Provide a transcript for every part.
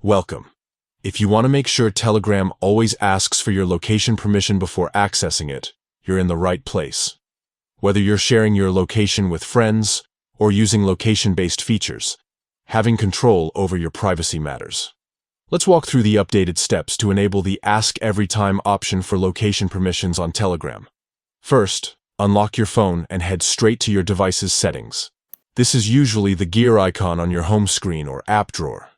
Welcome. If you want to make sure Telegram always asks for your location permission before accessing it, you're in the right place. Whether you're sharing your location with friends or using location-based features, having control over your privacy matters. Let's walk through the updated steps to enable the Ask Every Time option for location permissions on Telegram. First, unlock your phone and head straight to your device's settings. This is usually the gear icon on your home screen or app drawer.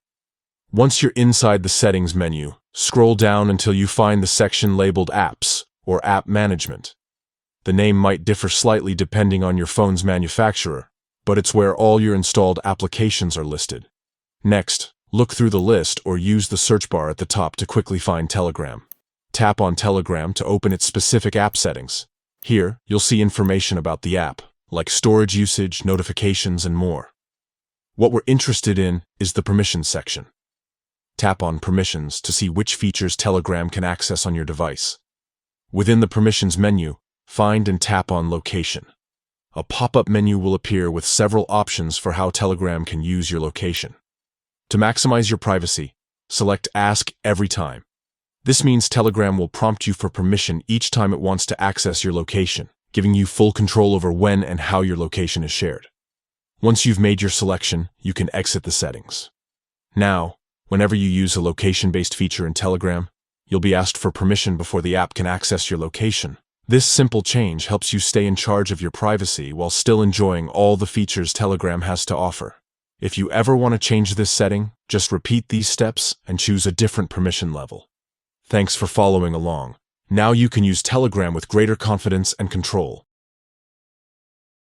Once you're inside the settings menu, scroll down until you find the section labeled Apps or App Management. The name might differ slightly depending on your phone's manufacturer, but it's where all your installed applications are listed. Next, look through the list or use the search bar at the top to quickly find Telegram. Tap on Telegram to open its specific app settings. Here, you'll see information about the app, like storage usage, notifications, and more. What we're interested in is the Permissions section. Tap on Permissions to see which features Telegram can access on your device. Within the Permissions menu, find and tap on Location. A pop-up menu will appear with several options for how Telegram can use your location. To maximize your privacy, select Ask Every Time. This means Telegram will prompt you for permission each time it wants to access your location, giving you full control over when and how your location is shared. Once you've made your selection, you can exit the settings. Now, whenever you use a location-based feature in Telegram, you'll be asked for permission before the app can access your location. This simple change helps you stay in charge of your privacy while still enjoying all the features Telegram has to offer. If you ever want to change this setting, just repeat these steps and choose a different permission level. Thanks for following along. Now you can use Telegram with greater confidence and control.